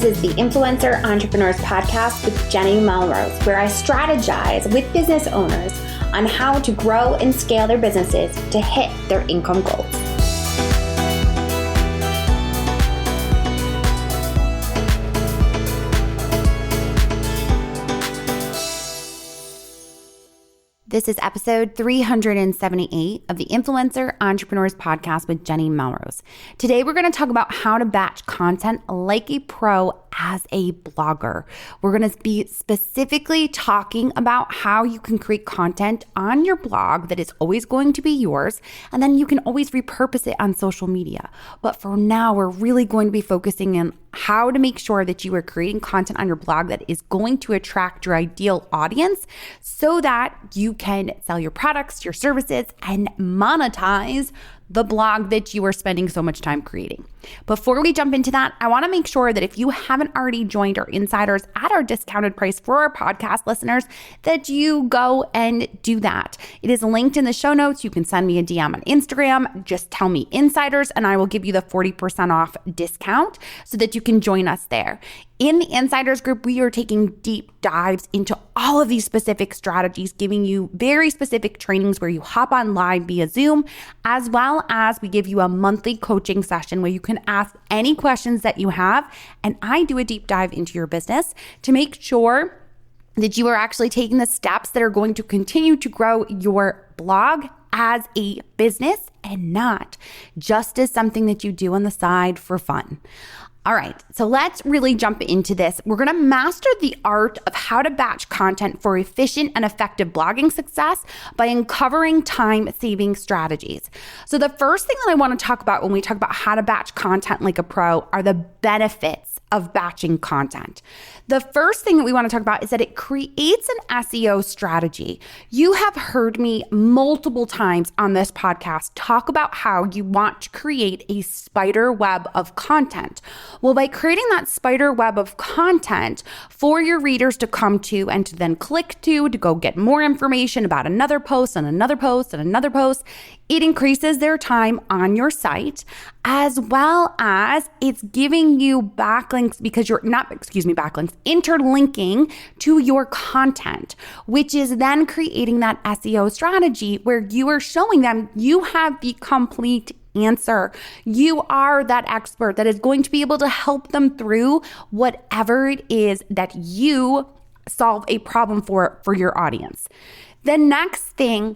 is the Influencer Entrepreneurs Podcast with Jenny Melrose, where I strategize with business owners on how to grow and scale their businesses to hit their income goals. This is episode 378 of the Influencer Entrepreneurs Podcast with Jenny Melrose. Today, we're going to talk about how to batch content like a pro as a blogger. We're going to be specifically talking about how you can create content on your blog that is always going to be yours, and then you can always repurpose it on social media. But for now, we're really going to be focusing on how to make sure that you are creating content on your blog that is going to attract your ideal audience so that you can sell your products, your services, and monetize the blog that you are spending so much time creating. Before we jump into that, I want to make sure that if you haven't already joined our insiders at our discounted price for our podcast listeners, that you go and do that. It is linked in the show notes. You can send me a DM on Instagram. Just tell me insiders and I will give you the 40% off discount so that you can join us there. In the insiders group, we are taking deep dives into all of these specific strategies, giving you very specific trainings where you hop on live via Zoom, as well as we give you a monthly coaching session where you can ask any questions that you have. And I do a deep dive into your business to make sure that you are actually taking the steps that are going to continue to grow your blog as a business and not just as something that you do on the side for fun. All right, so let's really jump into this. We're going to master the art of how to batch content for efficient and effective blogging success by uncovering time-saving strategies. So the first thing that I want to talk about when we talk about how to batch content like a pro are the benefits of batching content. The first thing that we want to talk about is that it creates an SEO strategy. You have heard me multiple times on this podcast talk about how you want to create a spider web of content. Well, by creating that spider web of content for your readers to come to and to then click to go get more information about another post and another post and another post, it increases their time on your site, as well as it's giving you backlinks because interlinking to your content, which is then creating that SEO strategy where you are showing them you have the complete answer. You are that expert that is going to be able to help them through whatever it is that you solve a problem for your audience. The next thing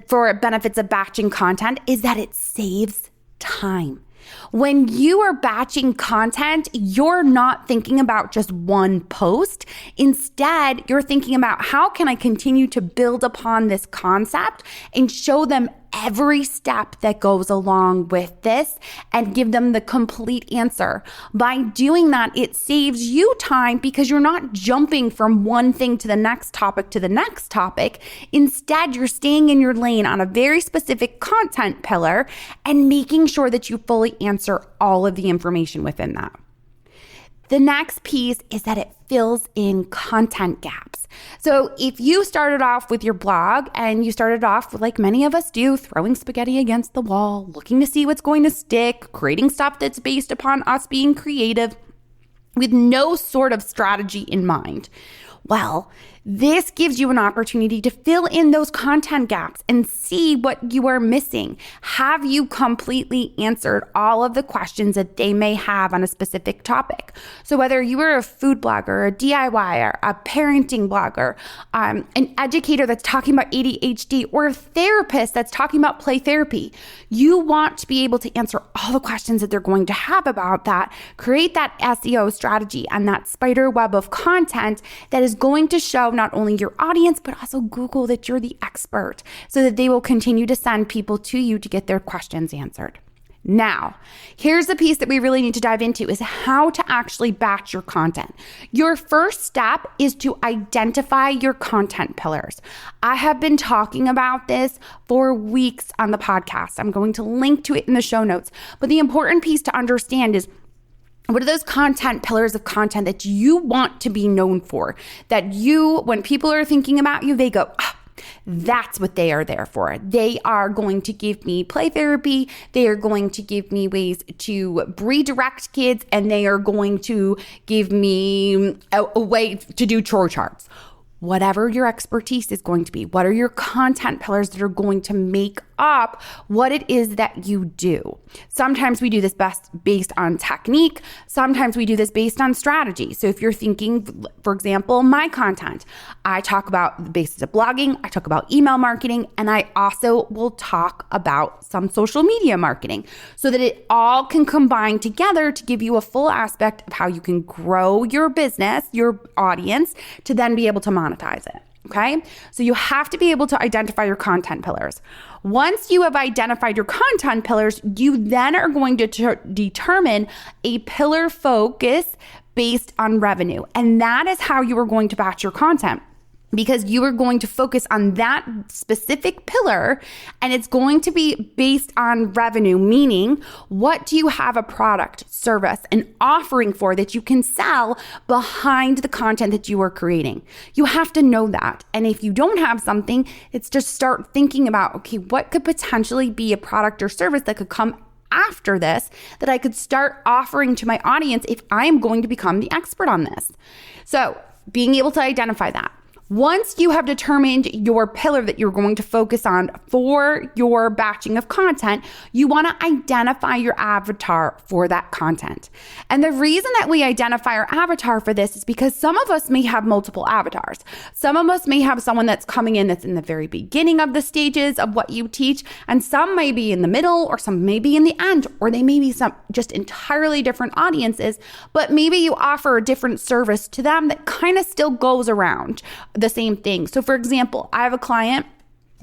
for benefits of batching content is that it saves time. When you are batching content, you're not thinking about just one post. Instead, you're thinking about how can I continue to build upon this concept and show them every step that goes along with this and give them the complete answer. By doing that, it saves you time because you're not jumping from one thing to the next topic to the next topic. Instead, you're staying in your lane on a very specific content pillar and making sure that you fully answer all of the information within that. The next piece is that it fills in content gaps. So if you started off with your blog and you started off with, like many of us do, throwing spaghetti against the wall, looking to see what's going to stick, creating stuff that's based upon us being creative with no sort of strategy in mind, well, this gives you an opportunity to fill in those content gaps and see what you are missing. Have you completely answered all of the questions that they may have on a specific topic? So whether you are a food blogger, a DIYer, a parenting blogger, an educator that's talking about ADHD, or a therapist that's talking about play therapy, you want to be able to answer all the questions that they're going to have about that, create that SEO strategy and that spider web of content that is going to show not only your audience, but also Google that you're the expert so that they will continue to send people to you to get their questions answered. Now, here's the piece that we really need to dive into is how to actually batch your content. Your first step is to identify your content pillars. I have been talking about this for weeks on the podcast. I'm going to link to it in the show notes. But the important piece to understand is what are those content pillars of content that you want to be known for? That you, when people are thinking about you, they go, That's what they are there for. They are going to give me play therapy. They are going to give me ways to redirect kids, and they are going to give me a way to do chore charts. Whatever your expertise is going to be, what are your content pillars that are going to make up what it is that you do? Sometimes we do this best based on technique. Sometimes we do this based on strategy. So if you're thinking, for example, my content, I talk about the basis of blogging, I talk about email marketing, and I also will talk about some social media marketing so that it all can combine together to give you a full aspect of how you can grow your business, your audience, to then be able to monetize it. Okay, so you have to be able to identify your content pillars. Once you have identified your content pillars, you then are going to determine a pillar focus based on revenue. And that is how you are going to batch your content, because you are going to focus on that specific pillar, and it's going to be based on revenue, meaning what do you have a product, service, an offering for that you can sell behind the content that you are creating. You have to know that. And if you don't have something, it's just start thinking about, okay, what could potentially be a product or service that could come after this that I could start offering to my audience if I am going to become the expert on this. So being able to identify that. Once you have determined your pillar that you're going to focus on for your batching of content, you want to identify your avatar for that content. And the reason that we identify our avatar for this is because some of us may have multiple avatars. Some of us may have someone that's coming in that's in the very beginning of the stages of what you teach, and some may be in the middle, or some may be in the end, or they may be some just entirely different audiences, but maybe you offer a different service to them that kind of still goes around the same thing. So for example, I have a client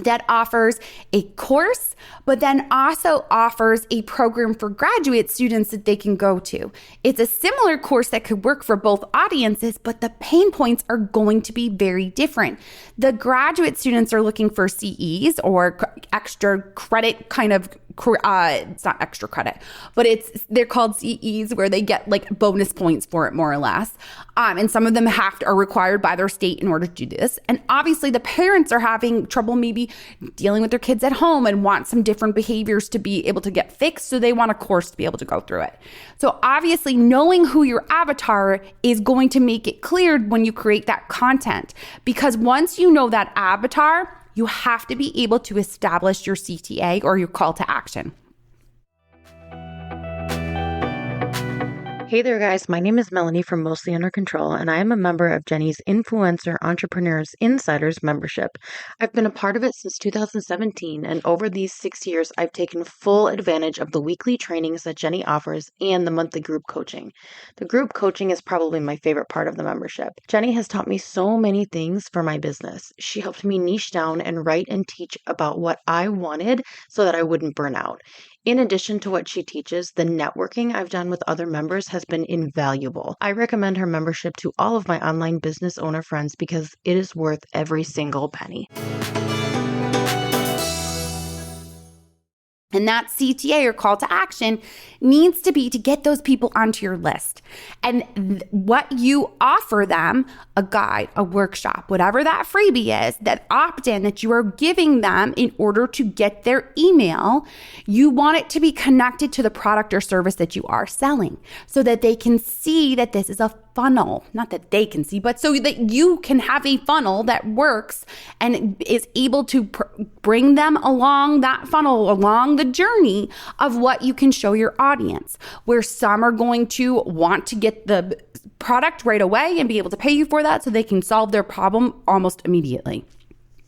that offers a course, but then also offers a program for graduate students that they can go to. It's a similar course that could work for both audiences, but the pain points are going to be very different. The graduate students are looking for CEs, or extra credit kind of, it's not extra credit, but they're called CEs, where they get like bonus points for it, more or less. And some of them are required by their state in order to do this. And obviously the parents are having trouble maybe dealing with their kids at home and want some different behaviors to be able to get fixed. So they want a course to be able to go through it. So obviously knowing who your avatar is going to make it clear when you create that content, because once you know that avatar, you have to be able to establish your CTA, or your call to action. Hey there, guys. My name is Melanie from Mostly Under Control, and I am a member of Jenny's Influencer Entrepreneurs Insiders membership. I've been a part of it since 2017, and over these 6 years, I've taken full advantage of the weekly trainings that Jenny offers and the monthly group coaching. The group coaching is probably my favorite part of the membership. Jenny has taught me so many things for my business. She helped me niche down and write and teach about what I wanted so that I wouldn't burn out. In addition to what she teaches, the networking I've done with other members has been invaluable. I recommend her membership to all of my online business owner friends because it is worth every single penny. And that CTA, or call to action, needs to be to get those people onto your list. And what you offer them, a guide, a workshop, whatever that freebie is, that opt-in that you are giving them in order to get their email, you want it to be connected to the product or service that you are selling, so that they can see that this is a funnel. Not that they can see, but so that you can have a funnel that works and is able to bring them along that funnel, along the journey of what you can show your audience, where some are going to want to get the product right away and be able to pay you for that so they can solve their problem almost immediately.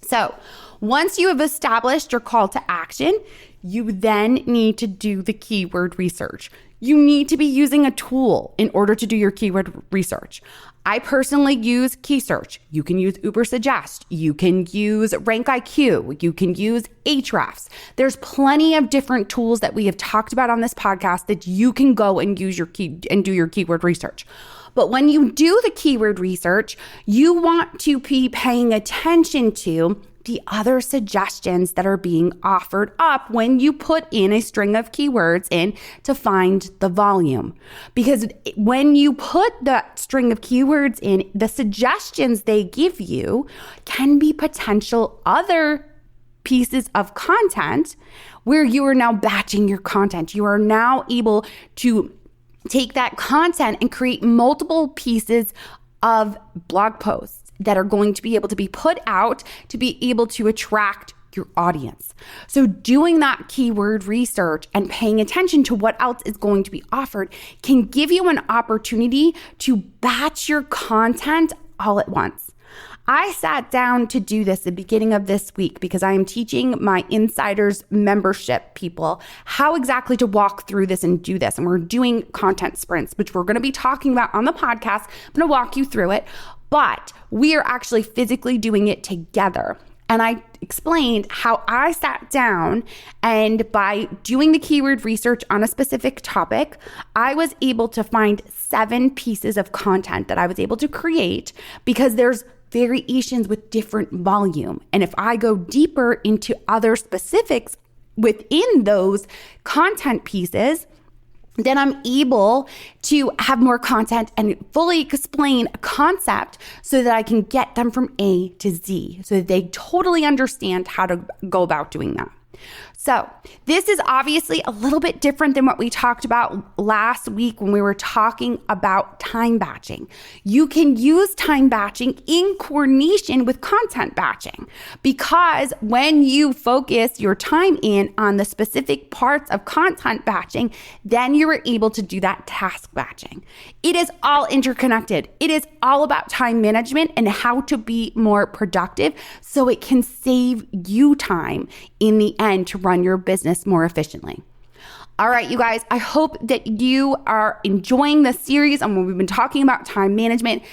So once you have established your call to action, you then need to do the keyword research. You need to be using a tool in order to do your keyword research. I personally use KeySearch. You can use Ubersuggest. You can use RankIQ. You can use Ahrefs. There's plenty of different tools that we have talked about on this podcast that you can go and use and do your keyword research. But when you do the keyword research, you want to be paying attention to the other suggestions that are being offered up when you put in a string of keywords in to find the volume. Because when you put that string of keywords in, the suggestions they give you can be potential other pieces of content where you are now batching your content. You are now able to take that content and create multiple pieces of blog posts that are going to be able to be put out to be able to attract your audience. So doing that keyword research and paying attention to what else is going to be offered can give you an opportunity to batch your content all at once. I sat down to do this at the beginning of this week because I am teaching my Insiders membership people how exactly to walk through this and do this. And we're doing content sprints, which we're going to be talking about on the podcast. I'm going to walk you through it, but we are actually physically doing it together. And I explained how I sat down, and by doing the keyword research on a specific topic, I was able to find 7 pieces of content that I was able to create because there's variations with different volume. And if I go deeper into other specifics within those content pieces, then I'm able to have more content and fully explain a concept so that I can get them from A to Z so that they totally understand how to go about doing that. So this is obviously a little bit different than what we talked about last week when we were talking about time batching. You can use time batching in coordination with content batching because when you focus your time in on the specific parts of content batching, then you're able to do that task batching. It is all interconnected. It is all about time management and how to be more productive so it can save you time in the end to run your business more efficiently. All right, you guys, I hope that you are enjoying this series on when we've been talking about time management.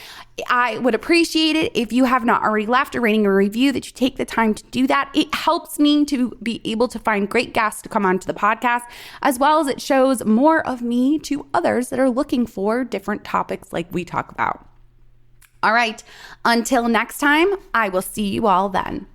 I would appreciate it if you have not already left a rating or review, that you take the time to do that. It helps me to be able to find great guests to come onto the podcast, as well as it shows more of me to others that are looking for different topics like we talk about. All right, until next time, I will see you all then.